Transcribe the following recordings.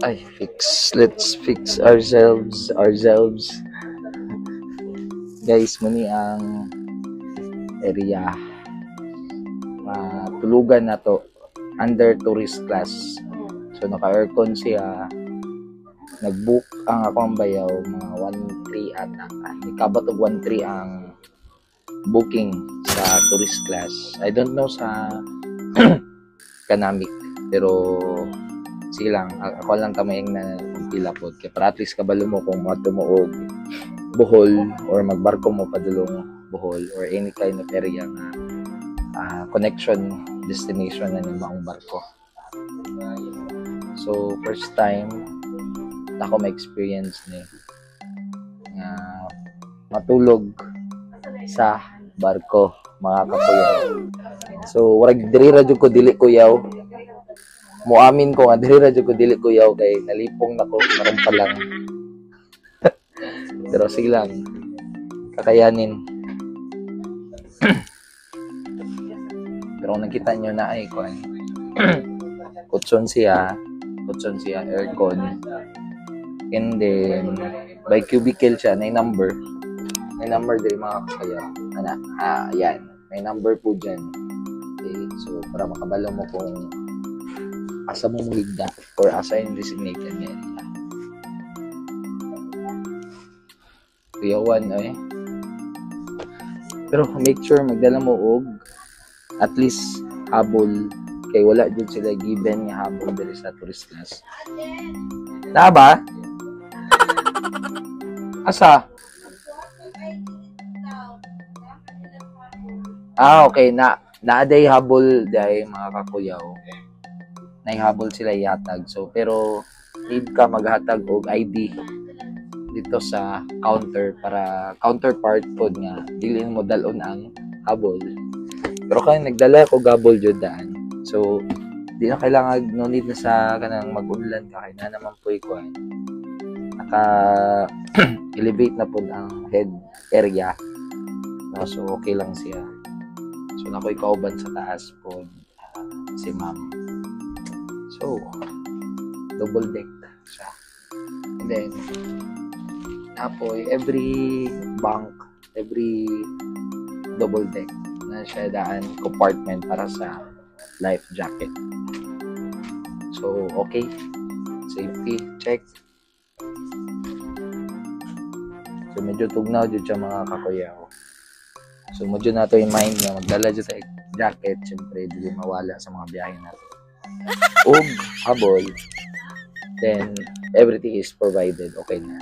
Ay, let's fix ourselves. Guys, muni ang area. Tulugan na to under tourist class. So naka-aircon siya. Nag-book ang akong bayaw mga 1-3 ata. Ikabat og 1-3 ang booking sa tourist class. I don't know sa kanamik, pero silang ako lang kamayang na pila pod kay para at least kabalo mo kung mato mo og Bohol or magbarko mo padulong Bohol or any kind of area na connection destination na ng maong barko. So first time ako ma-experience ni nga matulog sa barko, mga kakuyaw. So warag diri ra jud ko dili kuyaw. Muamin ko nga diri ra jud ko dili kuyaw kay nalipong nako karon pa lang. Pero sige lang, kakayanin. Pero kung nakita nyo na ay kutson siya aircon, and then by cubicle siya, may number diri mga kakayaw. Yan, may number po dyan. Okay, so para makabalo mo kung asa mo muligda or asa yung designated area. Kuyawan pero make sure magdala mo og at least habol kay wala jud sila given nga habol diri sa tourist class. Na ba? Asa? Okay na day habol day mga kakuyaw. Naihabol sila ihatag. So, pero need ka maghatag og ID dito sa counter para counterpart pod nga dili mo dalon ang habol. Pero kaya nagdala ko habol jud daan. So, di na kailangan no need na sa kanang mag-unlan ka kay na naman poy ko. Naka elevate na pod ang head area. No, so okay lang siya. So nakoy kauban sa taas pod si ma'am. So, double deck siya. And then, napoy, every bunk, every double deck na siya daan compartment para sa life jacket. So, okay. Safety check. So, medyo tugnaw dyan siya mga kakuyaw. So, medyo nato in mind na magdala dyan sa jacket. Siyempre, hindi mawala sa mga biyahe natin. Og habol, then everything is provided. Okay na.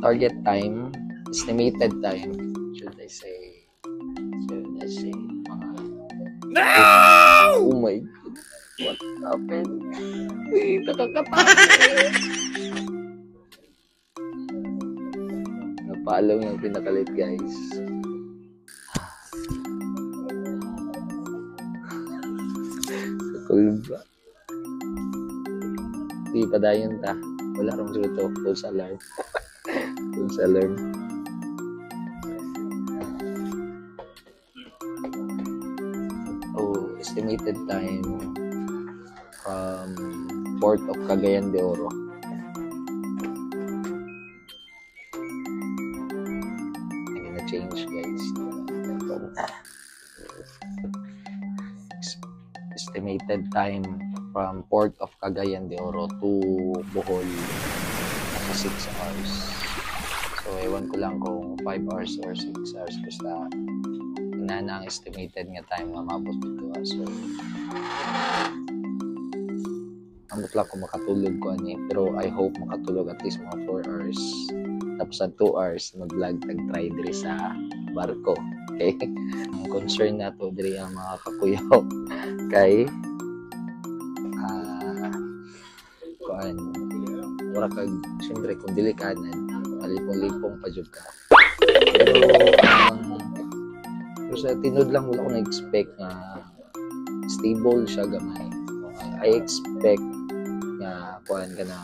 Target time, estimated time, should I say no! Oh my God, what happened? Nakakatakot. Napalaw yung pinakalit, guys. Kulba. Hindi pa dayon ta. Wala rong suto. False alarm. False alarm. Oh, estimated time from Port of Cagayan de Oro. I'm gonna change, guys. Estimated time from Port of Cagayan de Oro to Bohol nasa 6 hours. So, ewan ko lang kung 5 hours or 6 hours. Basta, na ang estimated nga time na mabot dito. So, amot lang kung makatulog ko ani. Pero I hope makatulog at least mga 4 hours. Tapos sa 2 hours, mag-vlog tag-try diri sa barko. Okay? Ang concern na to diri ang mga kakuyaw. Kay wala kag siyempre kung dili kanan alipong-lipong pa jud ka pero sa tinod lang wala ko na-expect na stable siya gamay. I expect nga kuan ka na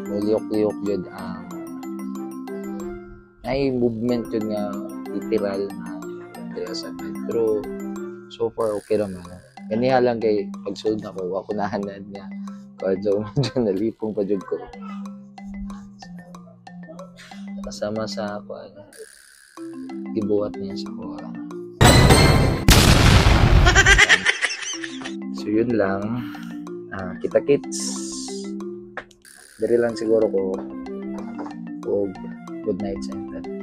muliyok-liyok jud ang ay movement jud nga literal na diri sa bed. Pero so far okay ra man. Kaniya lang kay pagsulod na ko ako nahanad niya. Kadyo medyo nalipong pa jud ko. Kasama sa ako gibuhat niya sa ko. So yun lang. Kita kits. Diri lang siguro ko. Good night sa inyo.